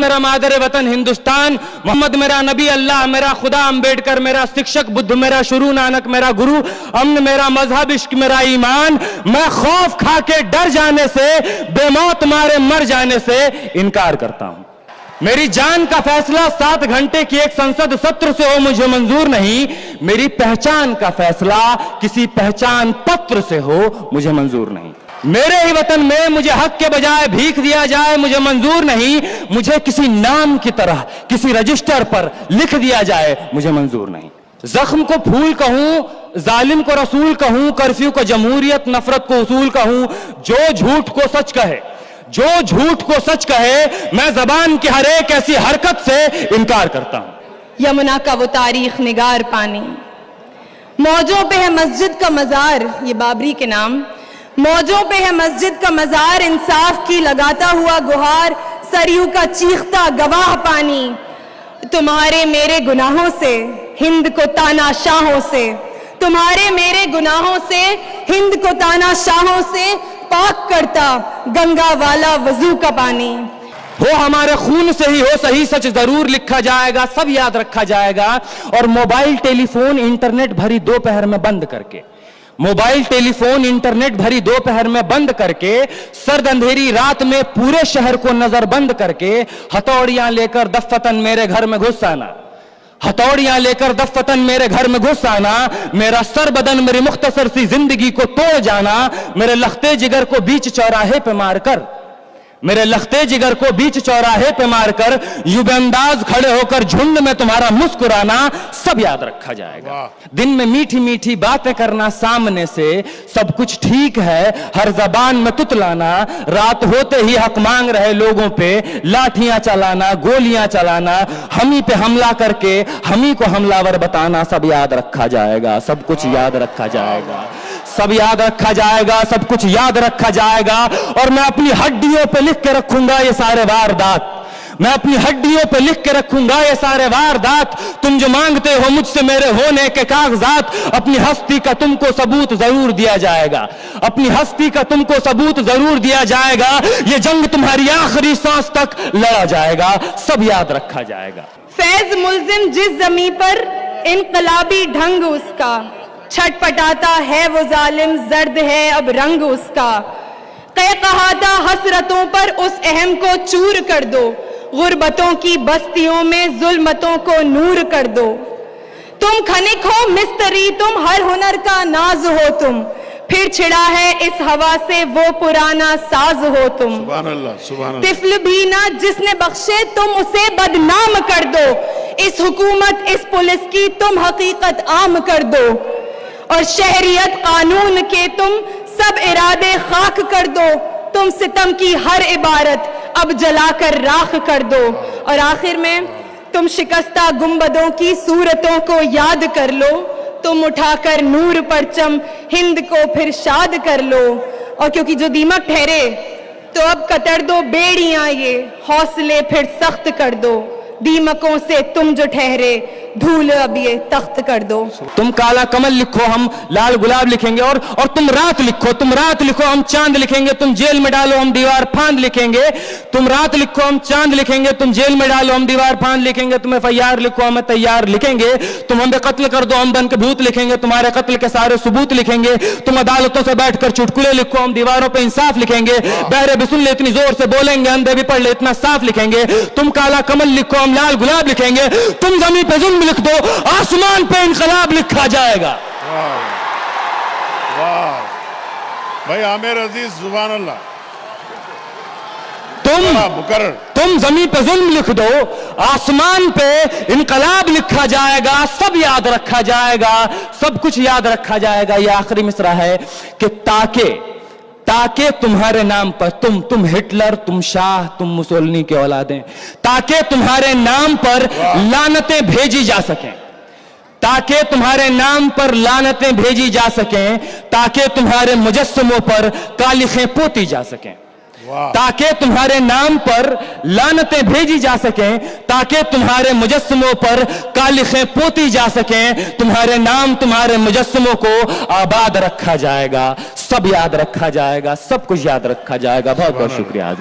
मेरा मादर वतन हिंदुस्तान, मोहम्मद मेरा नबी, अल्लाह मेरा खुदा, अम्बेडकर मेरा शिक्षक, बुद्ध मेरा शुरू, नानक मेरा गुरु, अमन मेरा मजहब, इश्क मेरा ईमान। मैं खौफ खा के डर जाने से, बेमौत मारे मर जाने से इनकार करता हूं। मेरी जान का फैसला 7 घंटे की एक संसद सत्र से हो मुझे मंजूर नहीं, मेरी पहचान का फैसला किसी पहचान पत्र से हो मुझे मंजूर नहीं। मेरे ही वतन में मुझे हक के बजाय भीख दिया जाए मुझे मंजूर नहीं, मुझे किसी नाम की तरह किसी रजिस्टर पर लिख दिया जाए मुझे मंजूर नहीं। जख्म को फूल कहूं, जालिम को रसूल कहूं, कर्फ्यू को जमहूरियत, नफरत को उसूल कहूं, जो झूठ को सच कहे, जो झूठ को सच कहे, मैं जबान की हर एक ऐसी हरकत से इनकार करता हूं। यमुना का वो तारीख निगार पानी, मौजों पे है मस्जिद का मजार, ये बाबरी के नाम, मौजों पे है मस्जिद का मजार, इंसाफ की लगाता हुआ गुहार, सरयू का चीखता गवाह पानी। तुम्हारे मेरे गुनाहों से, हिंद को तानाशाहों से, तुम्हारे मेरे गुनाहों से, हिंद को तानाशाहों से पाक करता गंगा वाला वजू का पानी। हो हमारे खून से ही हो, सही सच जरूर लिखा जाएगा, सब याद रखा जाएगा। और मोबाइल टेलीफोन इंटरनेट भरी दोपहर में बंद करके, मोबाइल टेलीफोन इंटरनेट भरी दोपहर में बंद करके, सर्द अंधेरी रात में पूरे शहर को नजरबंद करके, हथौड़ियां लेकर दफ्फतन मेरे घर में घुस आना, हथौड़ियां लेकर दफ्फतन मेरे घर में घुस आना, मेरा सर बदन मेरी मुख्तसर सी जिंदगी को तोड़ जाना, मेरे लख्ते जिगर को बीच चौराहे पे मारकर, मेरे लख्ते जिगर को बीच चौराहे पे मारकर, युबंदाज खड़े होकर झुंड में तुम्हारा मुस्कुराना, सब याद रखा जाएगा। दिन में मीठी मीठी बातें करना सामने से, सब कुछ ठीक है, हर जबान में तुतलाना, रात होते ही हक मांग रहे लोगों पे लाठियां चलाना, गोलियां चलाना, हमी पे हमला करके हमी को हमलावर बताना, सब याद रखा जाएगा, सब कुछ याद रखा जाएगा, सब याद रखा जाएगा, सब कुछ याद रखा जाएगा। और मैं अपनी हड्डियों पे लिख के रखूंगा ये सारे वारदात, मैं अपनी हड्डियों पे लिख के रखूंगा ये सारे वारदात। तुम जो मांगते हो मुझसे मेरे होने के कागजात, अपनी हस्ती का तुमको सबूत जरूर दिया जाएगा, अपनी हस्ती का तुमको सबूत जरूर दिया जाएगा। ये जंग तुम्हारी आखिरी सांस तक लड़ा जाएगा, सब याद रखा जाएगा। फैज मुल्जिम जिस जमी पर, इनकलाबी ढंग उसका, छटपटाता है वो जालिम, जर्द है अब रंग उसका। कहा था हसरतों पर उस अहम को चूर कर दो, गुर्बतों की बस्तियों में जुल्मतों को नूर कर दो। तुम खनिक हो मिस्त्री, तुम हर हुनर का नाज हो तुम, फिर छिड़ा है इस हवा से वो पुराना साज हो तुम। सुभान अल्लाह, सुभान अल्लाह। तिफल भी ना जिसने बख्शे तुम उसे बदनाम कर दो, इस हुकूमत इस पुलिस की तुम हकीकत आम कर दो, और शहरियत कानून के तुम सब इरादे खाक कर दो। तुम सितम की हर इबारत अब जलाकर राख कर दो। और आखिर में तुम शिकस्ता गुंबदों की सूरतों को याद कर लो, तुम उठाकर नूर परचम हिंद को फिर शाद कर लो। और क्योंकि जो दीमक ठहरे तो अब कतर दो बेड़ियां, ये हौसले फिर सख्त कर दो, दीमकों से तुम जो ठहरे धूल अब ये तख्त कर दो। तुम काला कमल लिखो, हम लाल गुलाब लिखेंगे, और तुम रात लिखो, तुम रात लिखो, हम चांद लिखेंगे, तुम जेल में डालो हम दीवार फांद लिखेंगे। तुम रात लिखो हम चांद लिखेंगे, तुम जेल में डालो हम दीवार फांद लिखेंगे। तुम एफआईआर लिखो हमें तैयार लिखेंगे, तुम हमें कत्ल कर दो हम बन के भूत लिखेंगे, तुम्हारे कत्ल के सारे सबूत लिखेंगे। तुम अदालतों से बैठकर चुटकुले लिखो, हम दीवारों पे इंसाफ लिखेंगे। बहरे भी सुन ले इतनी जोर से बोलेंगे, अंधे भी पढ़ ले इतना साफ लिखेंगे। तुम काला कमल लिखो, हम लाल गुलाब लिखेंगे। तुम जमीन पे जुल्म लिख दो, आसमान पे इनकलाब लिखा जाएगा। वाह वाह भाई आमिर अजीज, सुभान अल्लाह। तुम जमीन पे जुल्म लिख दो, आसमान पे इनकलाब लिखा जाएगा, सब याद रखा जाएगा, सब कुछ याद रखा जाएगा। ये आखिरी मिसरा है कि ताके तुम्हारे नाम पर तुम हिटलर, तुम शाह, तुम मुसोलिनी के औलादें, ताकि तुम्हारे नाम पर लानतें भेजी जा सकें, ताकि तुम्हारे नाम पर लानतें भेजी जा सकें, ताकि तुम्हारे मुजस्समों पर कालिखें पोती जा सकें, ताकि तुम्हारे नाम पर लानतें भेजी जा सकें, ताकि तुम्हारे मुजस्समों पर कालिखें पोती जा सकें। तुम्हारे नाम तुम्हारे मुजस्समों को आबाद रखा जाएगा, सब याद रखा जाएगा, सब कुछ याद रखा जाएगा। बहुत बहुत शुक्रिया।